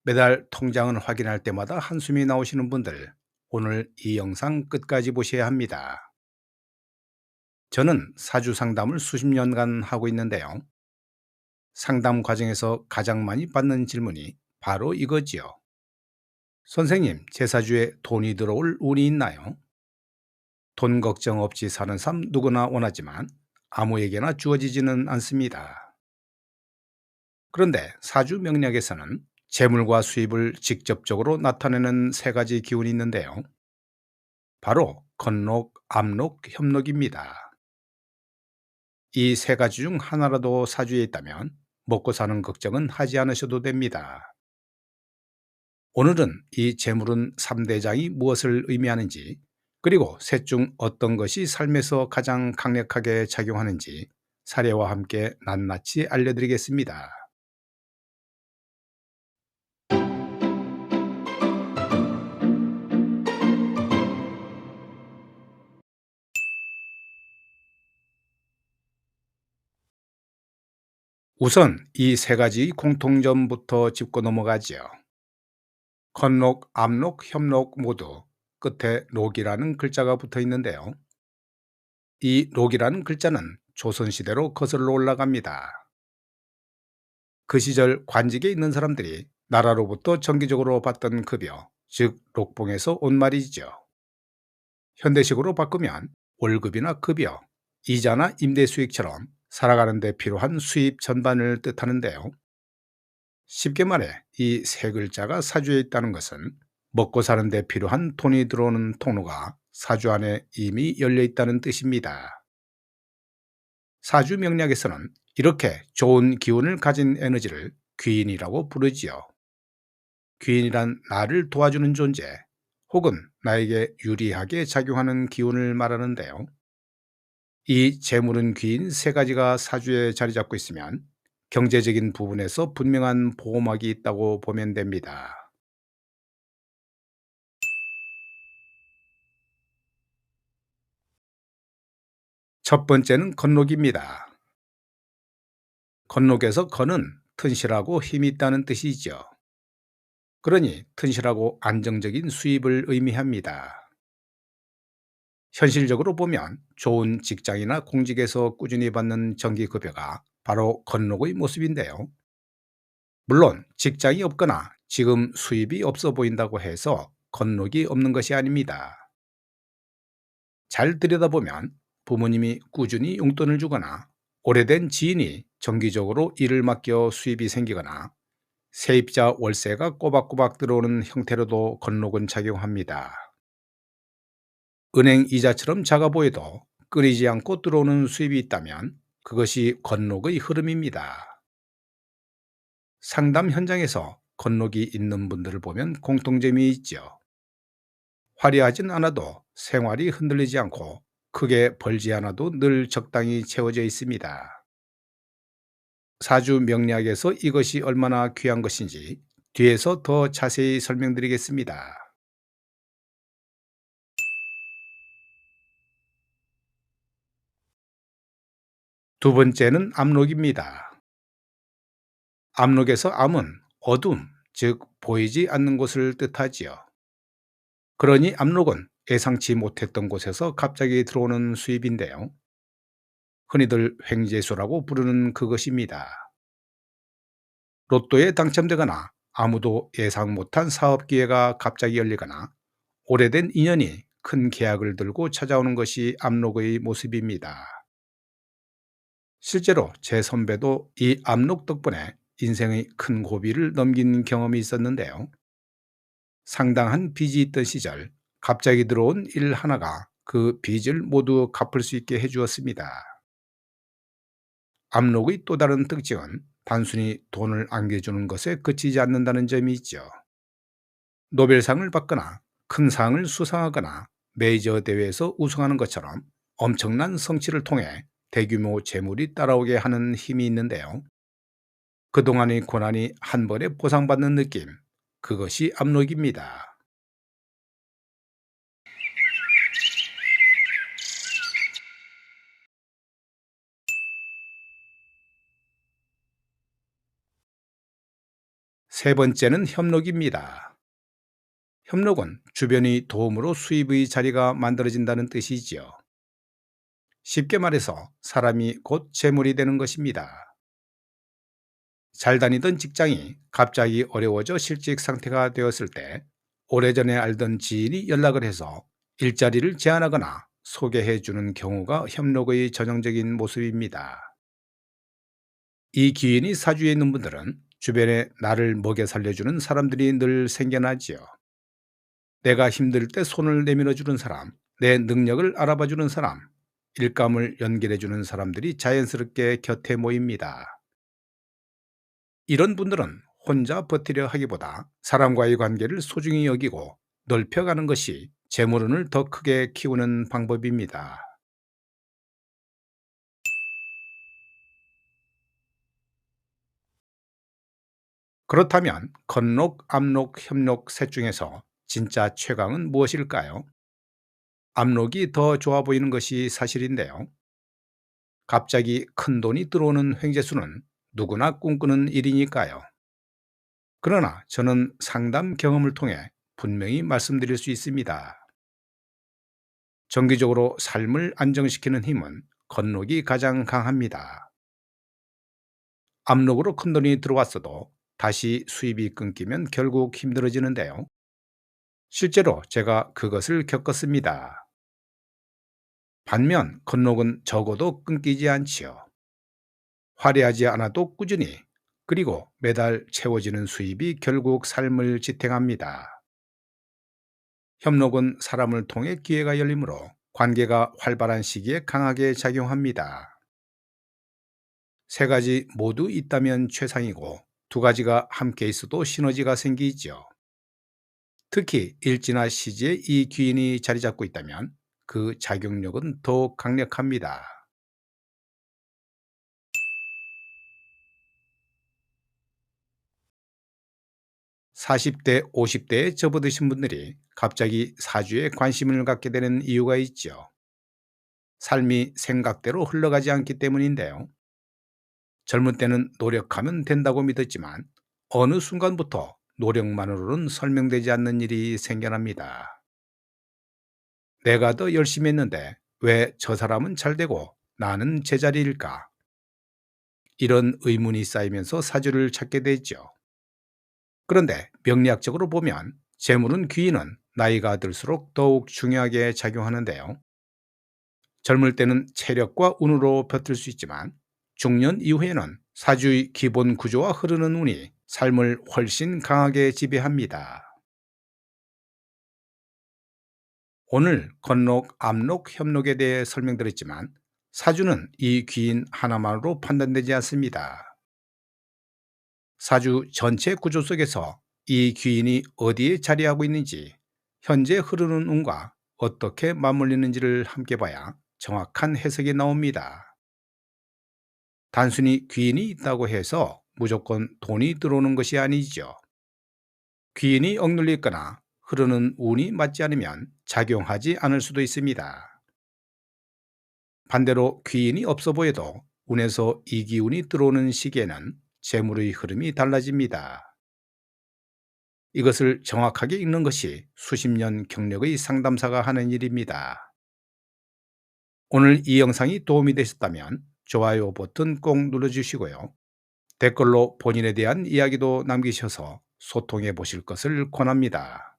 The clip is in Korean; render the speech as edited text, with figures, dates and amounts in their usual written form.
매달 통장을 확인할 때마다 한숨이 나오시는 분들, 오늘 이 영상 끝까지 보셔야 합니다. 저는 사주 상담을 수십 년간 하고 있는데요. 상담 과정에서 가장 많이 받는 질문이 바로 이거지요. 선생님, 제 사주에 돈이 들어올 운이 있나요? 돈 걱정 없이 사는 삶 누구나 원하지만 아무에게나 주어지지는 않습니다. 그런데 사주 명리학에서는 재물과 수입을 직접적으로 나타내는 세 가지 기운이 있는데요. 바로 건록, 압록, 협록입니다. 이 세 가지 중 하나라도 사주에 있다면 먹고 사는 걱정은 하지 않으셔도 됩니다. 오늘은 이 재물은 3대장이 무엇을 의미하는지, 그리고 셋 중 어떤 것이 삶에서 가장 강력하게 작용하는지 사례와 함께 낱낱이 알려드리겠습니다. 우선 이 세 가지 공통점부터 짚고 넘어가지요. 건록, 압록, 협록 모두 끝에 록이라는 글자가 붙어 있는데요. 이 록이라는 글자는 조선시대로 거슬러 올라갑니다. 그 시절 관직에 있는 사람들이 나라로부터 정기적으로 받던 급여, 즉 록봉에서 온 말이죠. 현대식으로 바꾸면 월급이나 급여, 이자나 임대 수익처럼 살아가는 데 필요한 수입 전반을 뜻하는데요. 쉽게 말해 이 세 글자가 사주에 있다는 것은 먹고 사는 데 필요한 돈이 들어오는 통로가 사주 안에 이미 열려 있다는 뜻입니다. 사주 명리학에서는 이렇게 좋은 기운을 가진 에너지를 귀인이라고 부르지요. 귀인이란 나를 도와주는 존재 혹은 나에게 유리하게 작용하는 기운을 말하는데요. 이 재물은 귀인 세 가지가 사주에 자리 잡고 있으면 경제적인 부분에서 분명한 보호막이 있다고 보면 됩니다. 첫 번째는 건록입니다. 건록에서 건은 튼실하고 힘이 있다는 뜻이죠. 그러니 튼실하고 안정적인 수입을 의미합니다. 현실적으로 보면 좋은 직장이나 공직에서 꾸준히 받는 정기급여가 바로 건록의 모습인데요. 물론 직장이 없거나 지금 수입이 없어 보인다고 해서 건록이 없는 것이 아닙니다. 잘 들여다보면 부모님이 꾸준히 용돈을 주거나 오래된 지인이 정기적으로 일을 맡겨 수입이 생기거나 세입자 월세가 꼬박꼬박 들어오는 형태로도 건록은 작용합니다. 은행 이자처럼 작아 보여도 끊이지 않고 들어오는 수입이 있다면 그것이 건록의 흐름입니다. 상담 현장에서 건록이 있는 분들을 보면 공통점이 있죠. 화려하진 않아도 생활이 흔들리지 않고 크게 벌지 않아도 늘 적당히 채워져 있습니다. 사주 명리학에서 이것이 얼마나 귀한 것인지 뒤에서 더 자세히 설명드리겠습니다. 두 번째는 압록입니다. 압록에서 암은 어둠, 즉 보이지 않는 곳을 뜻하지요. 그러니 압록은 예상치 못했던 곳에서 갑자기 들어오는 수입인데요. 흔히들 횡재수라고 부르는 그것입니다. 로또에 당첨되거나 아무도 예상 못한 사업 기회가 갑자기 열리거나 오래된 인연이 큰 계약을 들고 찾아오는 것이 압록의 모습입니다. 실제로 제 선배도 이 압록 덕분에 인생의 큰 고비를 넘긴 경험이 있었는데요. 상당한 빚이 있던 시절 갑자기 들어온 일 하나가 그 빚을 모두 갚을 수 있게 해주었습니다. 압록의 또 다른 특징은 단순히 돈을 안겨주는 것에 그치지 않는다는 점이 있죠. 노벨상을 받거나 큰 상을 수상하거나 메이저 대회에서 우승하는 것처럼 엄청난 성취를 통해 대규모 재물이 따라오게 하는 힘이 있는데요. 그동안의 고난이 한 번에 보상받는 느낌, 그것이 압록입니다. 세 번째는 협록입니다. 협록은 주변의 도움으로 수입의 자리가 만들어진다는 뜻이지요. 쉽게 말해서 사람이 곧 재물이 되는 것입니다. 잘 다니던 직장이 갑자기 어려워져 실직 상태가 되었을 때 오래전에 알던 지인이 연락을 해서 일자리를 제안하거나 소개해 주는 경우가 협력의 전형적인 모습입니다. 이 기인이 사주에 있는 분들은 주변에 나를 먹여 살려주는 사람들이 늘 생겨나지요. 내가 힘들 때 손을 내밀어 주는 사람, 내 능력을 알아봐 주는 사람, 일감을 연결해 주는 사람들이 자연스럽게 곁에 모입니다. 이런 분들은 혼자 버티려 하기보다 사람과의 관계를 소중히 여기고 넓혀가는 것이 재물운을 더 크게 키우는 방법입니다. 그렇다면 건록, 압록, 협록 셋 중에서 진짜 최강은 무엇일까요? 압록이 더 좋아 보이는 것이 사실인데요. 갑자기 큰 돈이 들어오는 횡재수는 누구나 꿈꾸는 일이니까요. 그러나 저는 상담 경험을 통해 분명히 말씀드릴 수 있습니다. 정기적으로 삶을 안정시키는 힘은 건록이 가장 강합니다. 압록으로 큰돈이 들어왔어도 다시 수입이 끊기면 결국 힘들어지는데요. 실제로 제가 그것을 겪었습니다. 반면 건록은 적어도 끊기지 않지요. 화려하지 않아도 꾸준히, 그리고 매달 채워지는 수입이 결국 삶을 지탱합니다. 협록은 사람을 통해 기회가 열리므로 관계가 활발한 시기에 강하게 작용합니다. 세 가지 모두 있다면 최상이고 두 가지가 함께 있어도 시너지가 생기죠. 특히 일지나 시지에 이 귀인이 자리 잡고 있다면 그 작용력은 더욱 강력합니다. 40대, 50대에 접어드신 분들이 갑자기 사주에 관심을 갖게 되는 이유가 있죠. 삶이 생각대로 흘러가지 않기 때문인데요. 젊은 때는 노력하면 된다고 믿었지만 어느 순간부터 노력만으로는 설명되지 않는 일이 생겨납니다. 내가 더 열심히 했는데 왜 저 사람은 잘 되고 나는 제자리일까? 이런 의문이 쌓이면서 사주를 찾게 되죠. 그런데 명리학적으로 보면 재물은 귀인은 나이가 들수록 더욱 중요하게 작용하는데요. 젊을 때는 체력과 운으로 버틸 수 있지만 중년 이후에는 사주의 기본 구조와 흐르는 운이 삶을 훨씬 강하게 지배합니다. 오늘 건록, 압록, 협록에 대해 설명드렸지만 사주는 이 귀인 하나만으로 판단되지 않습니다. 사주 전체 구조 속에서 이 귀인이 어디에 자리하고 있는지, 현재 흐르는 운과 어떻게 맞물리는지를 함께 봐야 정확한 해석이 나옵니다. 단순히 귀인이 있다고 해서 무조건 돈이 들어오는 것이 아니죠. 귀인이 억눌려 있거나 흐르는 운이 맞지 않으면 작용하지 않을 수도 있습니다. 반대로 귀인이 없어 보여도 운에서 이기운이 들어오는 시기에는 재물의 흐름이 달라집니다. 이것을 정확하게 읽는 것이 수십 년 경력의 상담사가 하는 일입니다. 오늘 이 영상이 도움이 되셨다면 좋아요 버튼 꼭 눌러주시고요. 댓글로 본인에 대한 이야기도 남기셔서 소통해 보실 것을 권합니다.